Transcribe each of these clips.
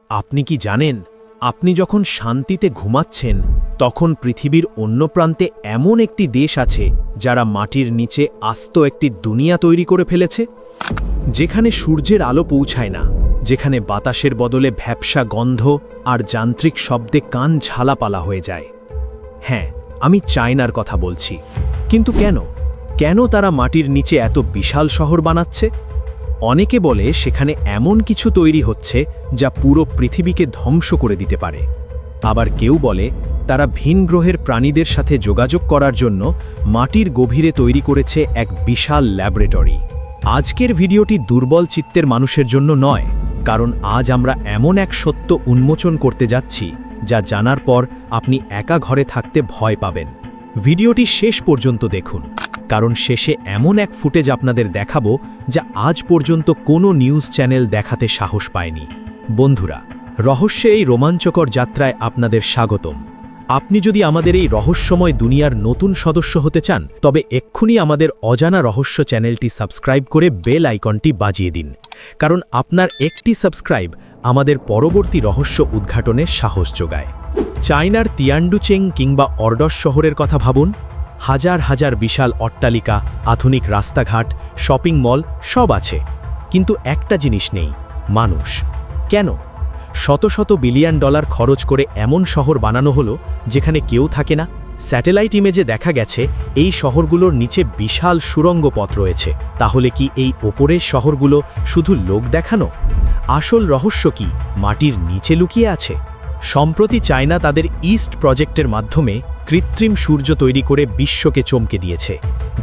আপনি কি জানেন, আপনি যখন শান্তিতে ঘুমাচ্ছেন তখন পৃথিবীর অন্য প্রান্তে এমন একটি দেশ আছে যারা মাটির নিচে আস্ত একটি দুনিয়া তৈরি করে ফেলেছে, যেখানে সূর্যের আলো পৌঁছায় না, যেখানে বাতাসের বদলে ভ্যাপসা গন্ধ আর যান্ত্রিক শব্দে কান ঝালাপালা হয়ে যায়। হ্যাঁ, আমি চায়নার কথা বলছি। কিন্তু কেন তারা মাটির নিচে এত বিশাল শহর বানাচ্ছে? অনেকে বলে সেখানে এমন কিছু তৈরি হচ্ছে যা পুরো পৃথিবীকে ধ্বংস করে দিতে পারে। আবার কেউ বলে তারা ভিন গ্রহের প্রাণীদের সাথে যোগাযোগ করার জন্য মাটির গভীরে তৈরি করেছে এক বিশাল ল্যাবরেটরি। আজকের ভিডিওটি দুর্বল চিত্তের মানুষের জন্য নয়, কারণ আজ আমরা এমন এক সত্য উন্মোচন করতে যাচ্ছি যা জানার পর আপনি একা ঘরে থাকতে ভয় পাবেন। ভিডিওটি শেষ পর্যন্ত দেখুন, কারণ শেষে এমন এক ফুটেজ আপনাদের দেখাবো যা আজ পর্যন্ত কোনো নিউজ চ্যানেল দেখাতে সাহস পায়নি। বন্ধুরা, রহস্যে এই রোমাঞ্চকর যাত্রায় আপনাদের স্বাগতম। আপনি যদি আমাদের এই রহস্যময় দুনিয়ার নতুন সদস্য হতে চান, তবে এক্ষুনি আমাদের অজানা রহস্য চ্যানেলটি সাবস্ক্রাইব করে বেল আইকনটি বাজিয়ে দিন, কারণ আপনার একটি সাবস্ক্রাইব আমাদের পরবর্তী রহস্য উদ্ঘাটনের সাহস যোগায়। চায়নার তিয়ান্ডুচেং কিংবা অর্ডস শহরের কথা ভাবুন। হাজার হাজার বিশাল অট্টালিকা, আধুনিক রাস্তাঘাট, শপিং মল সব আছে, কিন্তু একটা জিনিস নেই, মানুষ। কেন? শত শত বিলিয়ন ডলার খরচ করে এমন শহর বানানো হলো যেখানে কেউ থাকে না। স্যাটেলাইট ইমেজে দেখা গেছে এই শহরগুলোর নিচে বিশাল সুড়ঙ্গ পথ রয়েছে। তাহলে কি এই ওপরের শহরগুলো শুধু লোক দেখানো? আসল রহস্য কি মাটির নিচে লুকিয়ে আছে? সম্প্রতি চায়না তাদের ইস্ট প্রজেক্টের মাধ্যমে কৃত্রিম সূর্য তৈরি করে বিশ্বকে চমকে দিয়েছে,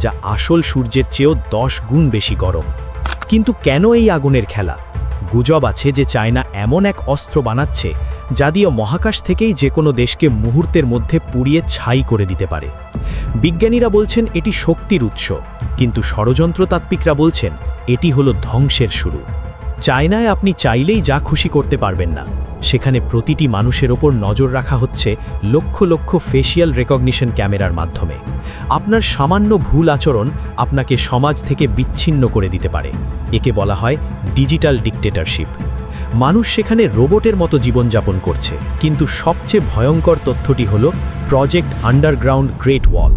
যা আসল সূর্যের চেয়েও 10 গুণ বেশি গরম। কিন্তু কেন এই আগুনের খেলা? গুজব আছে যে চায়না এমন এক অস্ত্র বানাচ্ছে যা দিয়ে মহাকাশ থেকেই যে কোনো দেশকে মুহূর্তের মধ্যে পুড়িয়ে ছাই করে দিতে পারে। বিজ্ঞানীরা বলছেন এটি শক্তির উৎস, কিন্তু ষড়যন্ত্রতাত্ত্বিকরা বলছেন এটি হলো ধ্বংসের শুরু। চায়নায় আপনি চাইলেই যা খুশি করতে পারবেন না। সেখানে প্রতিটি মানুষের ওপর নজর রাখা হচ্ছে লক্ষ লক্ষ ফেশিয়াল রেকগনিশন ক্যামেরার মাধ্যমে। আপনার সামান্য ভুল আচরণ আপনাকে সমাজ থেকে বিচ্ছিন্ন করে দিতে পারে। একে বলা হয় ডিজিটাল ডিকটেটরশিপ। মানুষ সেখানে রোবটের মতো জীবনযাপন করছে। কিন্তু সবচেয়ে ভয়ঙ্কর তথ্যটি হল প্রজেক্ট আন্ডারগ্রাউন্ড গ্রেট ওয়াল।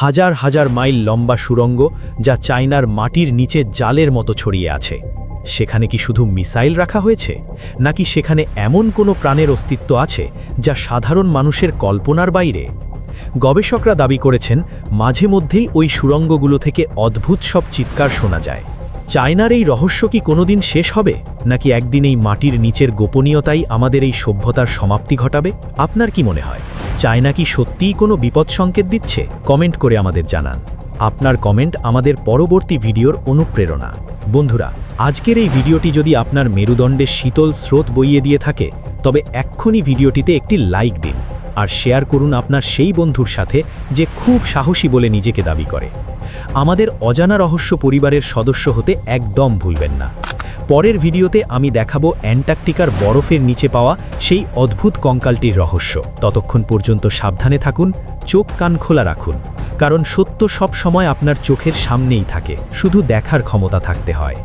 হাজার হাজার মাইল লম্বা সুড়ঙ্গ যা চায়নার মাটির নিচে জালের মতো ছড়িয়ে আছে। সেখানে কি শুধু মিসাইল রাখা হয়েছে, নাকি সেখানে এমন কোনো প্রাণের অস্তিত্ব আছে যা সাধারণ মানুষের কল্পনার বাইরে? গবেষকরা দাবি করেছেন মাঝে মধ্যেই ওই সুড়ঙ্গগুলো থেকে অদ্ভুত সব চিৎকার শোনা যায়। চায়নার এই রহস্য কি কোনোদিন শেষ হবে, নাকি একদিন এই মাটির নিচের গোপনীয়তাই আমাদের এই সভ্যতার সমাপ্তি ঘটাবে? আপনার কি মনে হয়, চায়না কি সত্যিই কোনো বিপদ সংকেত দিচ্ছে? কমেন্ট করে আমাদের জানান। আপনার কমেন্ট আমাদের পরবর্তী ভিডিওর অনুপ্রেরণা। বন্ধুরা, আজকের এই ভিডিওটি যদি আপনার মেরুদণ্ডে শীতল স্রোত বইয়ে দিয়ে থাকে, তবে এক্ষুনি ভিডিওটিতে একটি লাইক দিন আর শেয়ার করুন আপনার সেই বন্ধুর সাথে যে খুব সাহসী বলে নিজেকে দাবি করে। আমাদের অজানা রহস্য পরিবারের সদস্য হতে একদম ভুলবেন না। পরের ভিডিওতে আমি দেখাবো অ্যান্টার্কটিকার বরফের নিচে পাওয়া সেই অদ্ভুত কঙ্কালটির রহস্য। ততক্ষণ পর্যন্ত সাবধানে থাকুন, চোখ কান খোলা রাখুন, কারণ সত্য সব সময় আপনার চোখের সামনেই থাকে, শুধু দেখার ক্ষমতা থাকতে হয়।